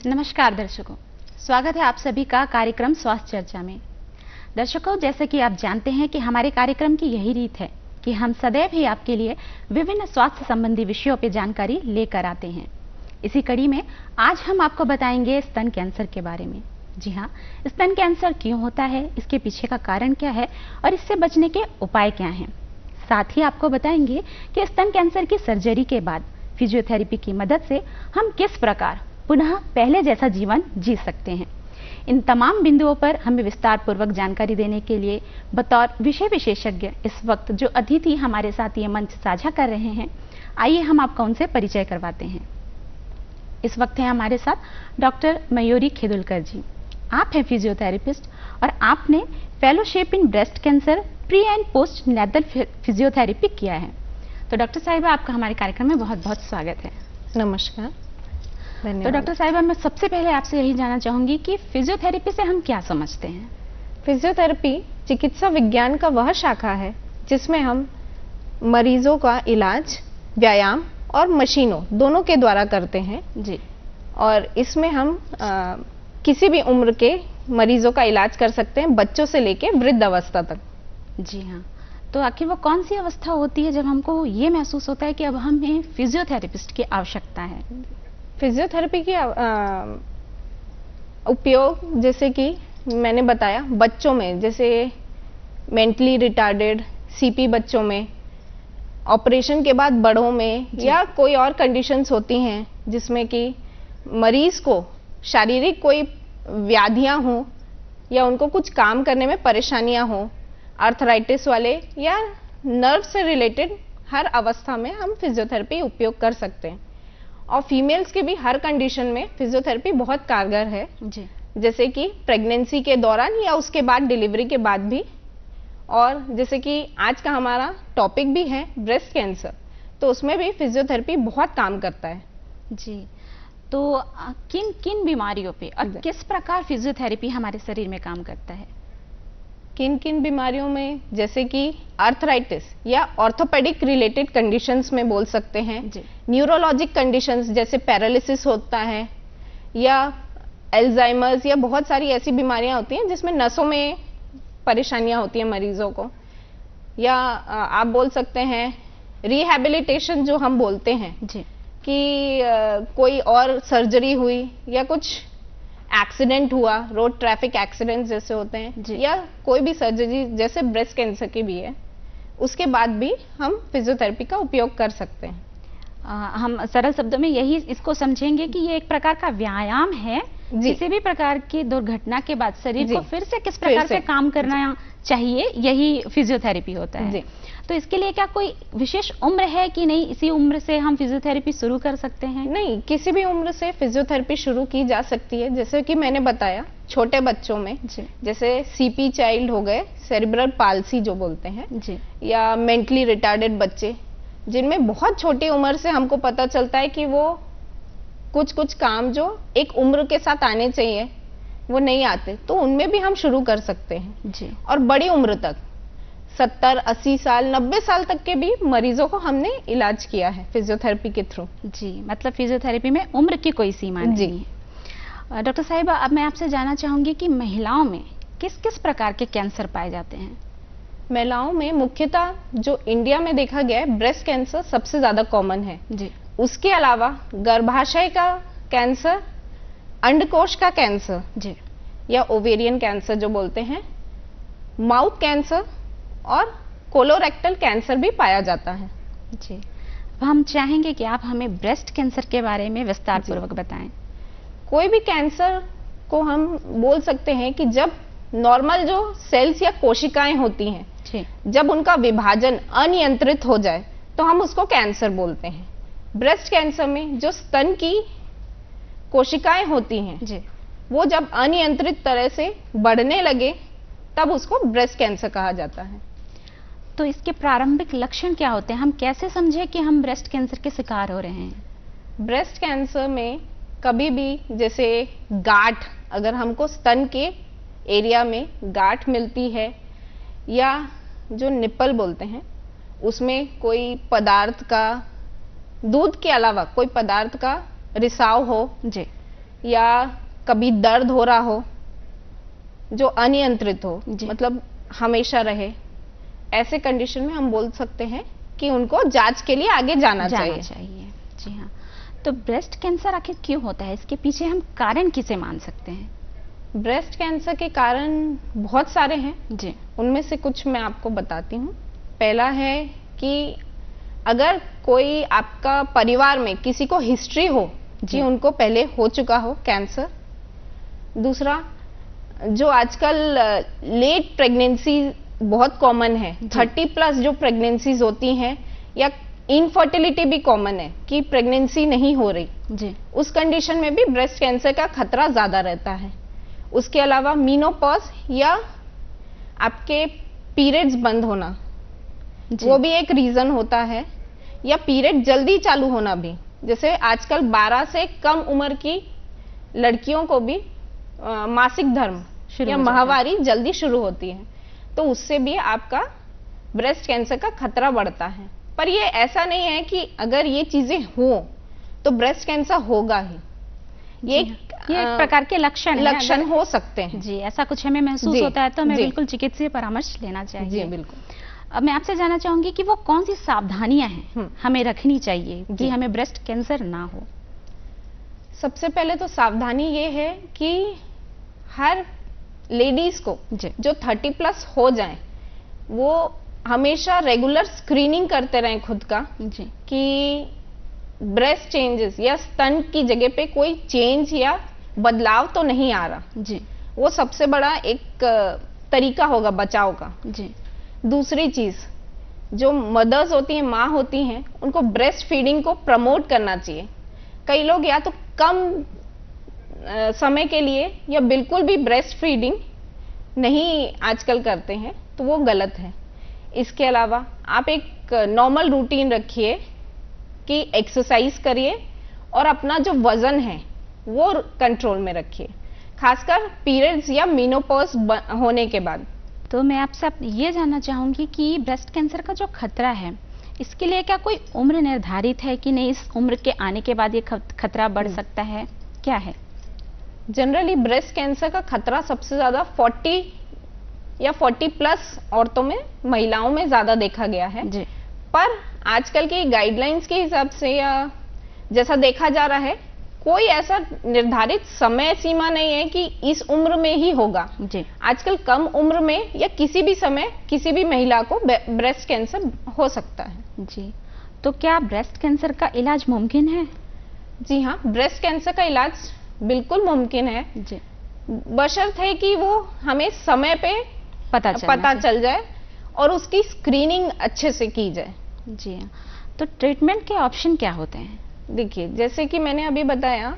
नमस्कार दर्शकों, स्वागत है आप सभी का कार्यक्रम स्वास्थ्य चर्चा में। दर्शकों, जैसे कि आप जानते हैं कि हमारे कार्यक्रम की यही रीत है कि हम सदैव ही आपके लिए विभिन्न स्वास्थ्य संबंधी विषयों पर जानकारी लेकर आते हैं। इसी कड़ी में आज हम आपको बताएंगे स्तन कैंसर के बारे में। जी हाँ, स्तन कैंसर क्यों होता है, इसके पीछे का कारण क्या है और इससे बचने के उपाय क्या हैं। साथ ही आपको बताएंगे कि स्तन कैंसर की सर्जरी के बाद फिजियोथेरेपी की मदद से हम किस प्रकार पुनः पहले जैसा जीवन जी सकते हैं। इन तमाम बिंदुओं पर हमें विस्तार पूर्वक जानकारी देने के लिए बतौर विषय विशेषज्ञ इस वक्त जो अतिथि हमारे साथ ये मंच साझा कर रहे हैं, आइए हम आपका उनसे परिचय करवाते हैं। इस वक्त हैं हमारे साथ डॉक्टर मयूरी खेदुलकर जी। आप हैं फिजियोथेरेपिस्ट और आपने fellowship in breast cancer pre and post natal physiotherapy किया है। तो डॉक्टर साहिबा, आपका हमारे कार्यक्रम में बहुत बहुत स्वागत है। नमस्कार, धन्यवाद। तो डॉक्टर साहिबा, मैं सबसे पहले आपसे यही जानना चाहूंगी कि फिजियोथेरेपी से हम क्या समझते हैं। फिजियोथेरेपी चिकित्सा विज्ञान का वह शाखा है जिसमें हम मरीजों का इलाज व्यायाम और मशीनों दोनों के द्वारा करते हैं जी। और इसमें हम किसी भी उम्र के मरीजों का इलाज कर सकते हैं, बच्चों से लेके वृद्ध अवस्था तक। जी हाँ, तो आखिर वो कौन सी अवस्था होती है जब हमको ये महसूस होता है कि अब हमें फिजियोथेरेपिस्ट की आवश्यकता है। फिजियोथेरेपी की उपयोग जैसे कि मैंने बताया बच्चों में, जैसे मेंटली रिटार्डेड सीपी बच्चों में, ऑपरेशन के बाद बड़ों में, या कोई और कंडीशंस होती हैं जिसमें कि मरीज को शारीरिक कोई व्याधियां हों या उनको कुछ काम करने में परेशानियां हों, आर्थराइटिस वाले या नर्व से रिलेटेड हर अवस्था में हम फिजियोथेरेपी उपयोग कर सकते हैं। और फीमेल्स के भी हर कंडीशन में फिजियोथेरेपी बहुत कारगर है जी। जैसे कि प्रेगनेंसी के दौरान या उसके बाद डिलीवरी के बाद भी। और जैसे कि आज का हमारा टॉपिक भी है ब्रेस्ट कैंसर, तो उसमें भी फिजियोथेरेपी बहुत काम करता है। जी, तो किन किन बीमारियों पे और किस प्रकार फिजियोथेरेपी हमारे शरीर में काम करता है। किन किन बीमारियों में, जैसे कि आर्थराइटिस या ऑर्थोपेडिक रिलेटेड कंडीशंस में बोल सकते हैं। न्यूरोलॉजिक कंडीशंस जैसे पैरालिसिस होता है या एल्जाइमर्स या बहुत सारी ऐसी बीमारियां होती हैं जिसमें नसों में परेशानियां होती हैं मरीजों को। या आप बोल सकते हैं रिहैबिलिटेशन जो हम बोलते हैं जी। कि कोई और सर्जरी हुई या कुछ एक्सीडेंट हुआ, रोड ट्रैफिक एक्सीडेंट जैसे होते हैं, या कोई भी सर्जरी जैसे ब्रेस्ट कैंसर की भी है, उसके बाद भी हम फिजियोथेरेपी का उपयोग कर सकते हैं। हम सरल शब्दों में यही इसको समझेंगे कि ये एक प्रकार का व्यायाम है। किसी भी प्रकार की दुर्घटना के बाद शरीर को फिर से किस प्रकार से काम करना चाहिए, यही फिजियोथेरेपी होता है। तो इसके लिए क्या कोई विशेष उम्र है कि नहीं, इसी उम्र से हम फिजियोथेरेपी शुरू कर सकते हैं? नहीं, किसी भी उम्र से फिजियोथेरेपी शुरू की जा सकती है। जैसे कि मैंने बताया छोटे बच्चों में, जैसे सीपी चाइल्ड हो गए, सेरिब्रल पाल्सी जो बोलते हैं जी, या मेंटली रिटार्डेड बच्चे जिनमें बहुत छोटी उम्र से हमको पता चलता है कि वो कुछ काम जो एक उम्र के साथ आने चाहिए वो नहीं आते, तो उनमें भी हम शुरू कर सकते हैं जी। और बड़ी उम्र तक 70, 80 साल, 90 साल तक के भी मरीजों को हमने इलाज किया है फिजियोथेरेपी के थ्रू। जी, मतलब फिजियोथेरेपी में उम्र की कोई सीमा नहीं है। डॉक्टर साहिबा, अब मैं आपसे जानना चाहूंगी कि महिलाओं में किस किस प्रकार के कैंसर पाए जाते हैं। महिलाओं में मुख्यतः जो इंडिया में देखा गया है ब्रेस्ट कैंसर सबसे ज्यादा कॉमन है जी। उसके अलावा गर्भाशय का कैंसर, अंडकोश का कैंसर जी, या ओवेरियन कैंसर जो बोलते हैं, माउथ कैंसर और कोलोरेक्टल कैंसर भी पाया जाता है। जी, अब हम चाहेंगे कि आप हमें ब्रेस्ट कैंसर के बारे में विस्तार पूर्वक बताएं। कोई भी कैंसर को हम बोल सकते हैं कि जब नॉर्मल जो सेल्स या कोशिकाएं होती हैं, जब उनका विभाजन अनियंत्रित हो जाए तो हम उसको कैंसर बोलते हैं। ब्रेस्ट कैंसर में जो स्तन की कोशिकाएं होती हैं वो जब अनियंत्रित तरह से बढ़ने लगे तब उसको ब्रेस्ट कैंसर कहा जाता है। तो इसके प्रारंभिक लक्षण क्या होते हैं, हम कैसे समझे कि हम ब्रेस्ट कैंसर के शिकार हो रहे हैं। ब्रेस्ट कैंसर में कभी भी जैसे गांठ, अगर हमको स्तन के एरिया में गांठ मिलती है या जो निप्पल बोलते हैं उसमें कोई पदार्थ का, दूध के अलावा कोई पदार्थ का रिसाव हो, या कभी दर्द हो रहा हो जो अनियंत्रित हो, मतलब हमेशा रहे, ऐसे कंडीशन में हम बोल सकते हैं कि उनको जांच के लिए आगे जाना चाहिए। जी हाँ। तो ब्रेस्ट कैंसर आखिर क्यों होता है, इसके पीछे हम कारण किसे मान सकते हैं? ब्रेस्ट कैंसर के कारण बहुत सारे हैं जी, उनमें से कुछ मैं आपको बताती हूँ। पहला है कि अगर कोई आपका परिवार में किसी को हिस्ट्री हो कि उनको पहले हो चुका हो कैंसर। दूसरा, जो आजकल लेट प्रेगनेंसी बहुत कॉमन है, 30+ जो प्रेगनेंसीज होती हैं, या इनफर्टिलिटी भी कॉमन है कि प्रेगनेंसी नहीं हो रही जी, उस कंडीशन में भी ब्रेस्ट कैंसर का खतरा ज्यादा रहता है। उसके अलावा मीनोपॉज या आपके पीरियड्स बंद होना, वो भी एक रीजन होता है, या पीरियड जल्दी चालू होना भी, जैसे आजकल 12 से कम उम्र की लड़कियों को भी मासिक धर्म या माहवारी जल्दी शुरू होती है, तो उससे भी आपका ब्रेस्ट कैंसर का खतरा बढ़ता है। पर ये ऐसा नहीं है कि अगर ये चीजें हो तो ब्रेस्ट कैंसर होगा ही। ये एक प्रकार के लक्षण हो सकते हैं। जी, ऐसा कुछ हमें महसूस होता है तो हमें बिल्कुल चिकित्सीय परामर्श लेना चाहिए। जी बिल्कुल। अब मैं आपसे जानना चाहूंगी कि वो कौन सी सावधानियां हैं हमें रखनी चाहिए कि हमें ब्रेस्ट कैंसर ना हो? सबसे पहले तो सावधानी ये है कि हर लेडीज को जो 30+ हो जाए वो हमेशा रेगुलर स्क्रीनिंग करते रहें खुद का कि ब्रेस्ट चेंजेस या स्तन की जगह पे कोई चेंज या बदलाव तो नहीं आ रहा जी। वो सबसे बड़ा एक तरीका होगा बचाव का जी। दूसरी चीज, जो मदर्स होती हैं, माँ होती हैं, उनको ब्रेस्ट फीडिंग को प्रमोट करना चाहिए। कई लोग या तो कम समय के लिए या बिल्कुल भी ब्रेस्ट फीडिंग नहीं आजकल करते हैं, तो वो गलत है। इसके अलावा आप एक नॉर्मल रूटीन रखिए कि एक्सरसाइज करिए और अपना जो वजन है वो कंट्रोल में रखिए, खासकर पीरियड्स या मेनोपॉज होने के बाद। तो मैं आपसे ये जानना चाहूंगी कि ब्रेस्ट कैंसर का जो खतरा है, इसके लिए क्या कोई उम्र निर्धारित है कि नहीं, इस उम्र के आने के बाद ये खतरा बढ़ सकता है, क्या है? जनरली ब्रेस्ट कैंसर का खतरा सबसे ज्यादा 40 या 40+ औरतों में, महिलाओं में ज्यादा देखा गया है जी। पर आजकल की गाइडलाइंस के हिसाब से या जैसा देखा जा रहा है, कोई ऐसा निर्धारित समय सीमा नहीं है कि इस उम्र में ही होगा जी। आजकल कम उम्र में या किसी भी समय किसी भी महिला को ब्रेस्ट कैंसर हो सकता है जी। तो क्या ब्रेस्ट कैंसर का इलाज मुमकिन है? जी हाँ, ब्रेस्ट कैंसर का इलाज बिल्कुल मुमकिन है जी, बशर्ते कि वो हमें समय पे पता चल जाए और उसकी स्क्रीनिंग अच्छे से की जाए जी। तो ट्रीटमेंट के ऑप्शन क्या होते हैं? देखिए, जैसे कि मैंने अभी बताया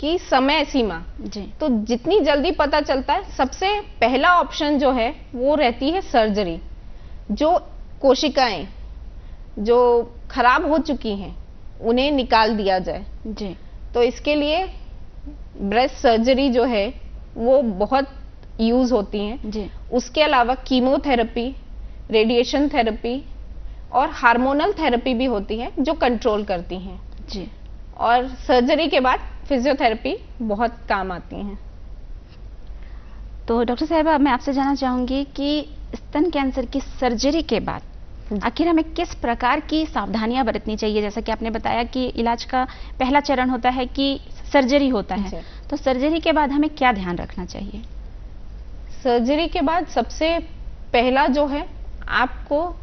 कि समय सीमा जी, तो जितनी जल्दी पता चलता है, सबसे पहला ऑप्शन जो है वो रहती है सर्जरी। जो कोशिकाएं जो खराब हो चुकी हैं उन्हें निकाल दिया जाए जी। तो इसके लिए ब्रेस्ट सर्जरी जो है वो बहुत यूज होती हैं जी। उसके अलावा कीमोथेरेपी, रेडिएशन थेरेपी और हार्मोनल थेरेपी भी होती है जो कंट्रोल करती हैं जी। और सर्जरी के बाद फिजियोथेरेपी बहुत काम आती हैं। तो डॉक्टर साहिबा, मैं आपसे जानना चाहूंगी कि स्तन कैंसर की सर्जरी के बाद आखिर हमें किस प्रकार की सावधानियां बरतनी चाहिए? जैसा कि आपने बताया कि इलाज का पहला चरण होता है कि सर्जरी होता है, तो सर्जरी के बाद हमें क्या ध्यान रखना चाहिए? सर्जरी के बाद सबसे पहला जो है, आपको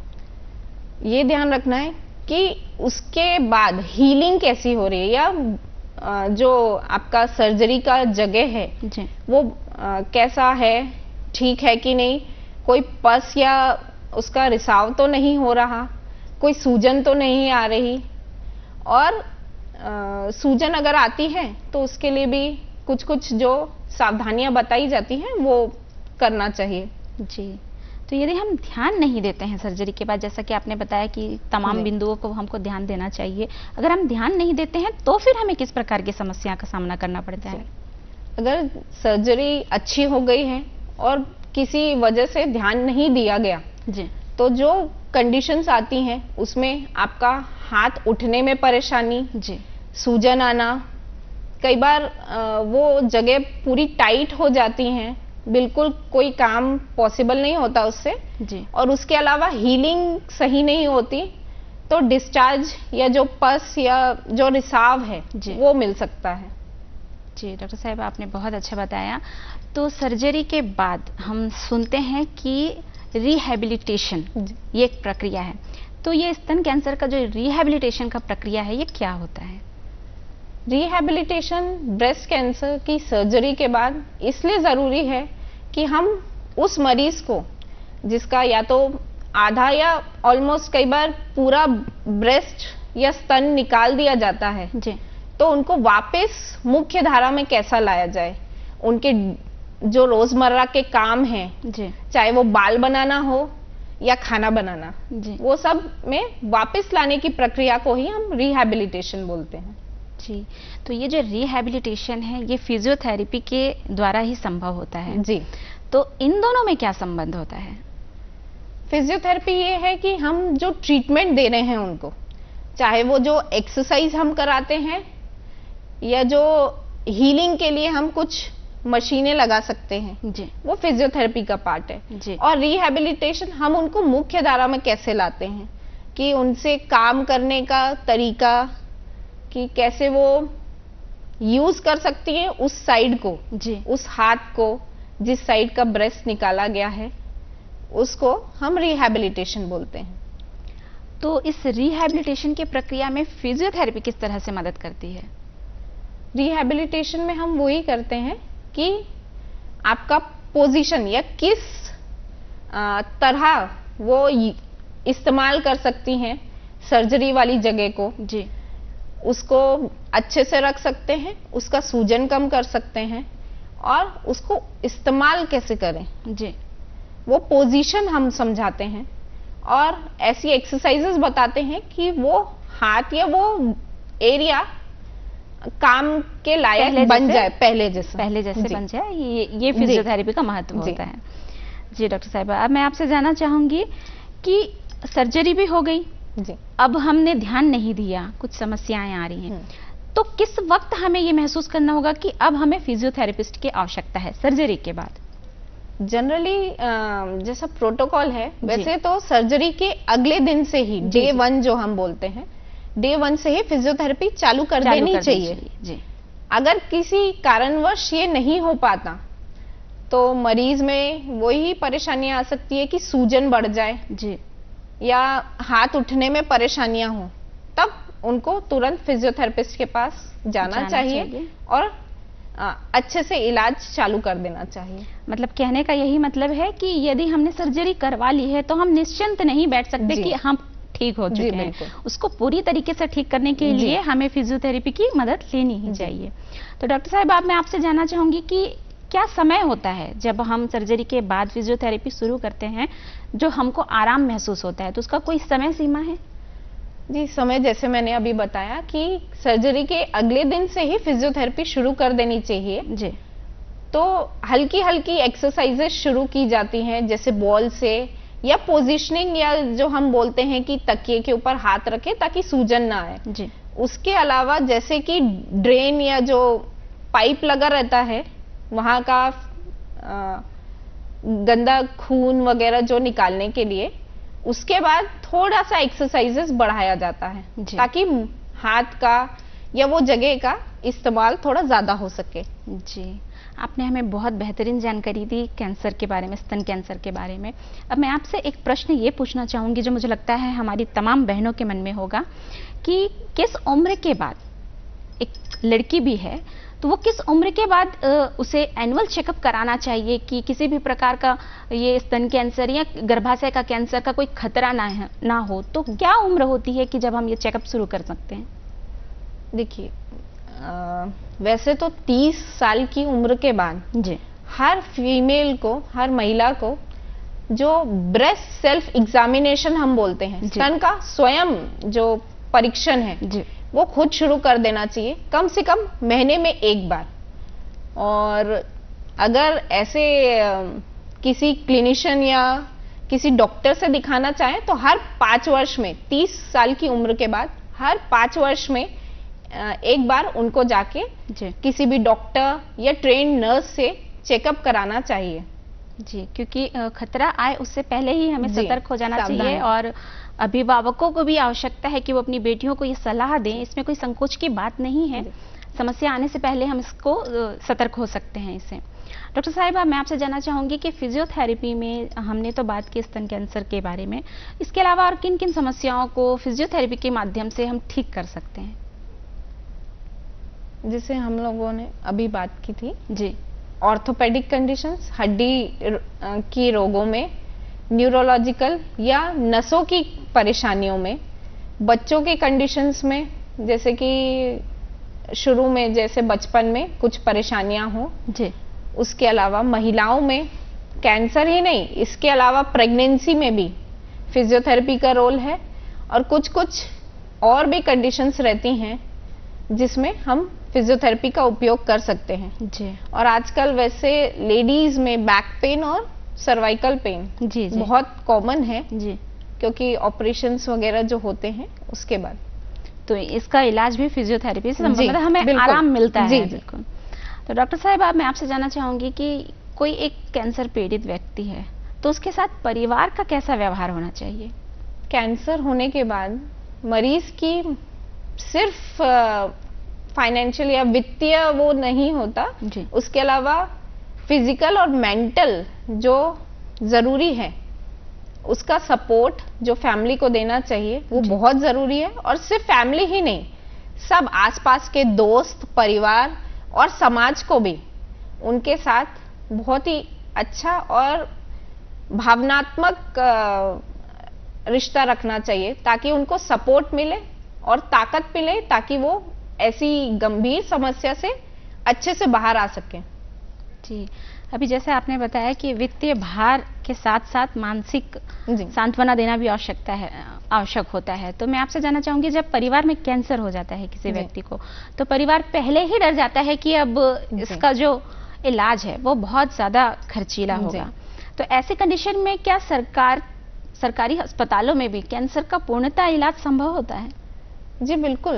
ये ध्यान रखना है कि उसके बाद हीलिंग कैसी हो रही है, या जो आपका सर्जरी का जगह है जी। वो कैसा है, ठीक है कि नहीं, कोई पस या उसका रिसाव तो नहीं हो रहा, कोई सूजन तो नहीं आ रही, और सूजन अगर आती है तो उसके लिए भी कुछ कुछ जो सावधानियां बताई जाती हैं वो करना चाहिए जी। तो यदि हम ध्यान नहीं देते हैं सर्जरी के बाद, जैसा कि आपने बताया कि तमाम बिंदुओं को हमको ध्यान देना चाहिए, अगर हम ध्यान नहीं देते हैं तो फिर हमें किस प्रकार की समस्या का सामना करना पड़ता है? अगर सर्जरी अच्छी हो गई है और किसी वजह से ध्यान नहीं दिया गया जी, तो जो कंडीशंस आती हैं उसमें आपका हाथ उठने में परेशानी जी, सूजन आना, कई बार वो जगह पूरी टाइट हो जाती हैं, बिल्कुल कोई काम पॉसिबल नहीं होता उससे जी। और उसके अलावा हीलिंग सही नहीं होती तो डिस्चार्ज या जो पस या जो रिसाव है जी। वो मिल सकता है। जी डॉक्टर साहब, आपने बहुत अच्छा बताया। तो सर्जरी के बाद हम सुनते हैं कि रिहैबिलिटेशन ये एक प्रक्रिया है, तो ये स्तन कैंसर का जो रिहैबिलिटेशन का प्रक्रिया है ये क्या होता है? रिहैबिलिटेशन ब्रेस्ट कैंसर की सर्जरी के बाद इसलिए ज़रूरी है कि हम उस मरीज को जिसका या तो आधा या ऑलमोस्ट कई बार पूरा ब्रेस्ट या स्तन निकाल दिया जाता है जी। तो उनको वापस मुख्य धारा में कैसा लाया जाए, उनके जो रोजमर्रा के काम हैं जी। चाहे वो बाल बनाना हो या खाना बनाना जी। वो सब में वापस लाने की प्रक्रिया को ही हम रिहैबिलिटेशन बोलते हैं। जी, तो ये जो रिहैबिलिटेशन है ये फिजियोथेरेपी के द्वारा ही संभव होता है। जी। तो इन दोनों में क्या संबंध होता है? फिजियोथेरेपी ये है कि हम जो ट्रीटमेंट दे रहे हैं उनको, चाहे वो जो एक्सरसाइज हम कराते हैं या जो हीलिंग के लिए हम कुछ मशीनें लगा सकते हैं जी। वो फिजियोथेरेपी का पार्ट है जी। और रिहैबिलिटेशन हम उनको मुख्य धारा में कैसे लाते हैं कि उनसे काम करने का तरीका कि कैसे वो यूज कर सकती है उस साइड को जी। उस हाथ को जिस साइड का ब्रेस्ट निकाला गया है उसको हम रिहैबिलिटेशन बोलते हैं। तो इस रिहैबिलिटेशन की प्रक्रिया में फिजियोथेरेपी किस तरह से मदद करती है? रिहैबिलिटेशन में हम वही करते हैं कि आपका पोजीशन या किस तरह वो इस्तेमाल कर सकती हैं सर्जरी वाली जगह को, जी। उसको अच्छे से रख सकते हैं, उसका सूजन कम कर सकते हैं और उसको इस्तेमाल कैसे करें जी। वो पोजीशन हम समझाते हैं और ऐसी एक्सरसाइजेस बताते हैं कि वो हाथ या वो एरिया काम के लायक बन जाए, पहले जैसे बन जाए। ये फिजियोथेरेपी का महत्व होता है। जी डॉक्टर साहिबा, अब मैं आपसे जानना चाहूंगी कि सर्जरी भी हो गई जी। अब हमने ध्यान नहीं दिया, कुछ समस्याएं आ रही हैं, तो किस वक्त हमें ये महसूस करना होगा कि अब हमें फिजियोथेरेपिस्ट की आवश्यकता है सर्जरी के बाद? जनरली जैसा प्रोटोकॉल है वैसे तो सर्जरी के अगले दिन से ही डे 1 जो हम बोलते हैं, डे 1 से ही फिजियोथेरेपी चालू कर देनी चाहिए। जी। अगर किसी कारणवश ये नहीं हो पाता तो मरीज में वही परेशानियां आ सकती है कि सूजन बढ़ जाए जी। या हाथ उठने में परेशानियां हो, तब उनको तुरंत फिजियोथेरेपिस्ट के पास जाना चाहिए और अच्छे से इलाज चालू कर देना चाहिए। मतलब कहने का यही मतलब है कि यदि हमने सर्जरी करवा ली है तो हम निश्चिंत नहीं बैठ सकते कि हम ठीक हो चुके हैं। उसको पूरी तरीके से ठीक करने के लिए हमें फिजियोथेरेपी की मदद लेनी ही चाहिए। तो डॉक्टर साहब, अब मैं आपसे जानना चाहूंगी कि क्या समय होता है जब हम सर्जरी के बाद फिजियोथेरेपी शुरू करते हैं जो हमको आराम महसूस होता है, तो उसका कोई समय सीमा है? जी, समय जैसे मैंने अभी बताया कि सर्जरी के अगले दिन से ही फिजियोथेरेपी शुरू कर देनी चाहिए। जी। तो हल्की हल्की एक्सरसाइजेस शुरू की जाती हैं जैसे बॉल से या पोजीशनिंग या जो हम बोलते हैं कि तकिए के ऊपर हाथ रखें ताकि सूजन ना आए। जी। उसके अलावा जैसे कि ड्रेन या जो पाइप लगा रहता है वहां का गंदा खून वगैरह जो निकालने के लिए, उसके बाद थोड़ा सा एक्सरसाइजेस बढ़ाया जाता है ताकि हाथ का या वो जगह का इस्तेमाल थोड़ा ज्यादा हो सके। जी, आपने हमें बहुत बेहतरीन जानकारी दी कैंसर के बारे में, स्तन कैंसर के बारे में। अब मैं आपसे एक प्रश्न ये पूछना चाहूंगी जो मुझे लगता है हमारी तमाम बहनों के मन में होगा कि किस उम्र के बाद, एक लड़की भी है तो वो किस उम्र के बाद उसे एनुअल चेकअप कराना चाहिए कि किसी भी प्रकार का ये स्तन कैंसर या गर्भाशय का कैंसर का कोई खतरा ना हो, तो क्या उम्र होती है कि जब हम ये चेकअप शुरू कर सकते हैं? देखिए, वैसे तो 30 साल की उम्र के बाद जी हर फीमेल को, हर महिला को जो ब्रेस्ट सेल्फ एग्जामिनेशन हम बोलते हैं, स्तन का स्वयं जो परीक्षण है जी, वो खुद शुरू कर देना चाहिए, कम से कम महीने में एक बार। और अगर ऐसे किसी क्लिनिशियन या किसी डॉक्टर से दिखाना चाहें तो हर 5 वर्ष में, 30 साल की उम्र के बाद हर 5 वर्ष में एक बार उनको जाके जी किसी भी डॉक्टर या ट्रेन नर्स से चेकअप कराना चाहिए। जी, क्योंकि खतरा आए उससे पहले ही हमें जी, सतर्क हो जाना सावधान। चाहिए, और अभिभावकों को भी आवश्यकता है कि वो अपनी बेटियों को ये सलाह दें। इसमें कोई संकोच की बात नहीं है, समस्या आने से पहले हम इसको सतर्क हो सकते हैं इससे। डॉक्टर साहिबा, मैं आपसे जानना चाहूंगी कि फिजियोथेरेपी में हमने तो बात की स्तन कैंसर के बारे में, इसके अलावा और किन किन समस्याओं को फिजियोथेरेपी के माध्यम से हम ठीक कर सकते हैं? जिसे हम लोगों ने अभी बात की थी, जी ऑर्थोपेडिक कंडीशंस, हड्डी की रोगों में, न्यूरोलॉजिकल या नसों की परेशानियों में, बच्चों के कंडीशंस में, जैसे कि शुरू में जैसे बचपन में कुछ परेशानियां हो, जी उसके अलावा महिलाओं में कैंसर ही नहीं, इसके अलावा प्रेगनेंसी में भी फिजियोथेरेपी का रोल है, और कुछ कुछ और भी कंडीशंस रहती हैं जिसमें हम फिजियोथेरेपी का उपयोग कर सकते हैं। जी और आजकल वैसे लेडीज में बैक पेन और सर्वाइकल पेन जी जी बहुत कॉमन है, जी, क्योंकि ऑपरेशंस वगैरह जो होते हैं उसके बाद। तो इसका इलाज भी फिजियोथेरेपी से जी, मतलब हमें बिल्कुल। आराम मिलता है। जी, जी। बिल्कुल। तो डॉक्टर साहब, आप मैं आपसे जानना चाहूंगी कि कोई एक कैंसर पीड़ित व्यक्ति है तो उसके साथ परिवार का कैसा व्यवहार होना चाहिए? कैंसर होने के बाद मरीज की सिर्फ फाइनेंशियल या वित्तीय वो नहीं होता, जी उसके अलावा फिजिकल और मेंटल जो जरूरी है उसका सपोर्ट जो फैमिली को देना चाहिए वो बहुत जरूरी है। और सिर्फ फैमिली ही नहीं, सब आसपास के दोस्त, परिवार और समाज को भी उनके साथ बहुत ही अच्छा और भावनात्मक रिश्ता रखना चाहिए, ताकि उनको सपोर्ट मिले और ताकत मिले, ताकि वो ऐसी गंभीर समस्या से अच्छे से बाहर आ सकें। जी, अभी जैसे आपने बताया कि वित्तीय भार के साथ साथ मानसिक जी सांत्वना देना भी आवश्यक होता है। तो मैं आपसे जानना चाहूंगी, जब परिवार में कैंसर हो जाता है किसी जी। व्यक्ति को, तो परिवार पहले ही डर जाता है कि अब इसका जो इलाज है वो बहुत ज्यादा खर्चीला जी। होगा। तो ऐसी कंडीशन में क्या सरकारी अस्पतालों में भी कैंसर का पूर्णतः इलाज संभव होता है? जी बिल्कुल।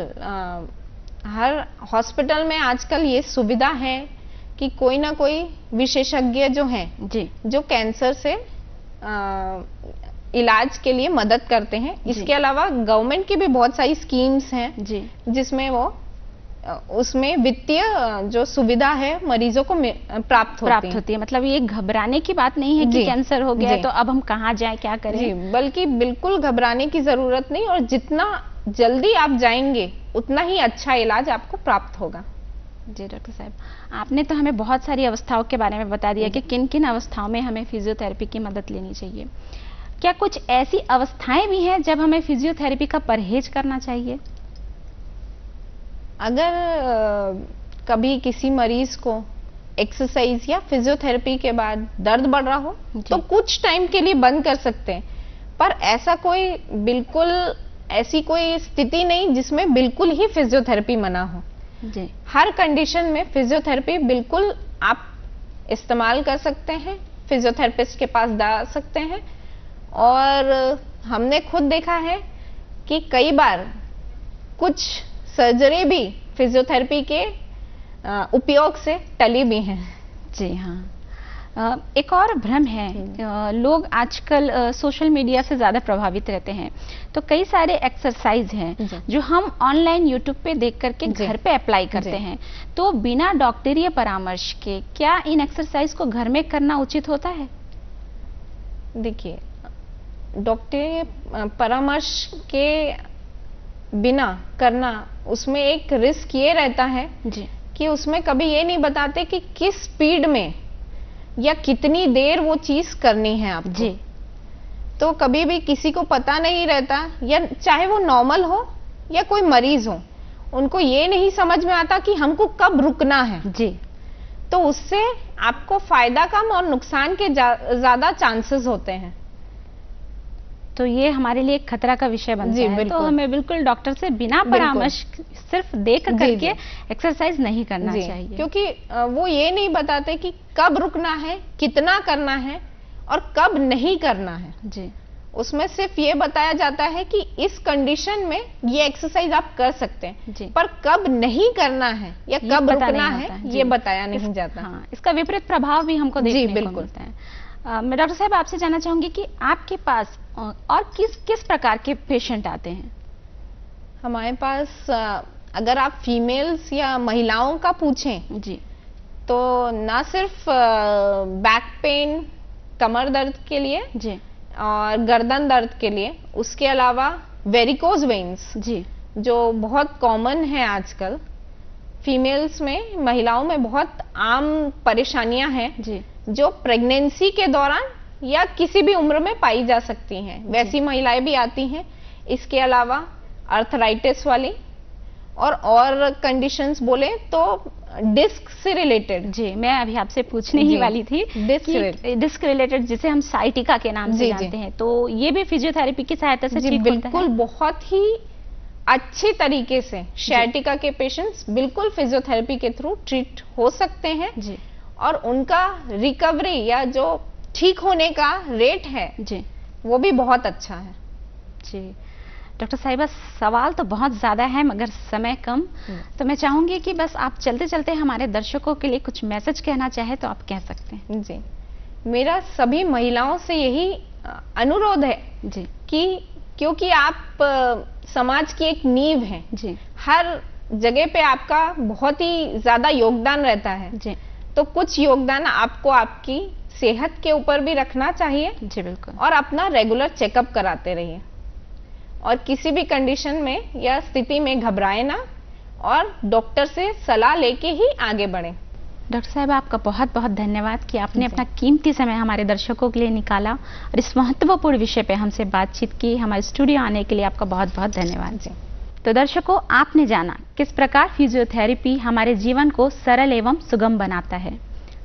हर हॉस्पिटल में आजकल ये सुविधा है कि कोई ना कोई विशेषज्ञ जो हैं, जी जो कैंसर से इलाज के लिए मदद करते हैं। जी। इसके अलावा गवर्नमेंट की भी बहुत सारी स्कीम्स हैं जी जिसमें वो उसमें वित्तीय जो सुविधा है मरीजों को प्राप्त होती है। मतलब ये घबराने की बात नहीं है कि जी। कैंसर हो गया है जी। तो अब हम कहाँ जाएं, क्या करें? जी, बल्कि बिल्कुल घबराने की जरूरत नहीं, और जितना जल्दी आप जाएंगे उतना ही अच्छा इलाज आपको प्राप्त होगा। जी डॉक्टर साहब, आपने तो हमें बहुत सारी अवस्थाओं के बारे में बता दिया कि किन किन अवस्थाओं में हमें फिजियोथेरेपी की मदद लेनी चाहिए। क्या कुछ ऐसी अवस्थाएं भी हैं जब हमें फिजियोथेरेपी का परहेज करना चाहिए? अगर कभी किसी मरीज को एक्सरसाइज या फिजियोथेरेपी के बाद दर्द बढ़ रहा हो तो कुछ टाइम के लिए बंद कर सकते हैं, पर ऐसी कोई स्थिति नहीं जिसमें बिल्कुल ही फिजियोथेरेपी मना हो। जी हर कंडीशन में फिजियोथेरेपी बिल्कुल आप इस्तेमाल कर सकते हैं, फिजियोथेरेपिस्ट के पास जा सकते हैं। और हमने खुद देखा है कि कई बार कुछ सर्जरी भी फिजियोथेरेपी के उपयोग से टली भी हैं। जी हाँ। एक और भ्रम है, लोग आजकल सोशल मीडिया से ज़्यादा प्रभावित रहते हैं, तो कई सारे एक्सरसाइज हैं जो हम ऑनलाइन यूट्यूब पे देख करके घर पे अप्लाई करते हैं, तो बिना डॉक्टरीय परामर्श के क्या इन एक्सरसाइज को घर में करना उचित होता है? देखिए, डॉक्टरी परामर्श के बिना करना, उसमें एक रिस्क ये रहता है जी कि उसमें कभी ये नहीं बताते कि किस स्पीड में या कितनी देर वो चीज करनी है आपको। जी तो कभी भी किसी को पता नहीं रहता, या चाहे वो नॉर्मल हो या कोई मरीज हो, उनको ये नहीं समझ में आता कि हमको कब रुकना है। जी, तो उससे आपको फायदा कम और नुकसान के ज्यादा चांसेस होते हैं। तो ये हमारे लिए एक खतरा का विषय बनता है। तो हमें बिल्कुल डॉक्टर से बिना परामर्श सिर्फ देख करके एक्सरसाइज नहीं करना चाहिए, क्योंकि वो ये नहीं बताते कि कब रुकना है, कितना करना है और कब नहीं करना है। जी, उसमें सिर्फ ये बताया जाता है कि इस कंडीशन में ये एक्सरसाइज आप कर सकते हैं, जी। पर कब नहीं करना है या ये कब पता रुकना नहीं है होता है, ये जी। बताया नहीं जाता। हाँ, इसका विपरीत प्रभाव भी हमको जी, देखने को बिल्कुल। मिलता है। मैं डॉक्टर साहब आपसे जानना चाहूंगी कि आपके पास और किस किस प्रकार के पेशेंट आते हैं? हमारे पास अगर आप फीमेल्स या महिलाओं का पूछें जी। तो ना सिर्फ बैक पेन, कमर दर्द के लिए जी। और गर्दन दर्द के लिए, उसके अलावा वेरिकोज वेन्स जी। जो बहुत कॉमन है आजकल फीमेल्स में, महिलाओं में बहुत आम परेशानियां हैं जी। जो प्रेगनेंसी के दौरान या किसी भी उम्र में पाई जा सकती हैं, वैसी महिलाएं भी आती हैं। इसके अलावा अर्थराइटिस वाली और कंडीशंस बोले तो डिस्क से रिलेटेड। जी, मैं अभी आपसे पूछने ही वाली थी डिस्क रिलेटेड, जिसे हम साइटिका के नाम से जानते हैं, तो ये भी फिजियोथेरेपी की सहायता से ठीक होता है? बिल्कुल, बहुत ही अच्छी तरीके से साइटिका के पेशेंट्स बिल्कुल फिजियोथेरेपी के थ्रू ट्रीट हो सकते हैं जी। और उनका रिकवरी या जो ठीक होने का रेट है जी, वो भी बहुत अच्छा है। जी डॉक्टर साहिबा, सवाल तो बहुत ज़्यादा है मगर समय कम, तो मैं चाहूंगी कि बस आप चलते चलते हमारे दर्शकों के लिए कुछ मैसेज कहना चाहे तो आप कह सकते हैं। जी, मेरा सभी महिलाओं से यही अनुरोध है जी कि क्योंकि आप समाज की एक नींव हैं, जी, हर जगह पे आपका बहुत ही ज्यादा योगदान रहता है, जी, तो कुछ योगदान आपको आपकी सेहत के ऊपर भी रखना चाहिए। जी बिल्कुल। और अपना रेगुलर चेकअप कराते रहिए और किसी भी कंडीशन में या स्थिति में घबराए ना और डॉक्टर से सलाह लेके ही आगे बढ़ें। डॉक्टर साहब, आपका बहुत बहुत धन्यवाद कि आपने अपना कीमती समय हमारे दर्शकों के लिए निकाला और इस महत्वपूर्ण विषय पे हमसे बातचीत की। हमारे स्टूडियो आने के लिए आपका बहुत बहुत धन्यवाद जी। तो दर्शकों, आपने जाना किस प्रकार फिजियोथेरेपी हमारे जीवन को सरल एवं सुगम बनाता है।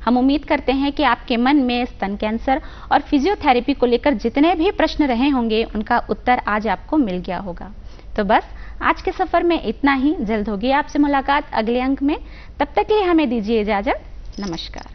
हम उम्मीद करते हैं कि आपके मन में स्तन कैंसर और फिजियोथेरेपी को लेकर जितने भी प्रश्न रहे होंगे उनका उत्तर आज आपको मिल गया होगा। तो बस आज के सफर में इतना ही। जल्द होगी आपसे मुलाकात अगले अंक में। तब तक के लिए हमें दीजिए इजाजत। नमस्कार।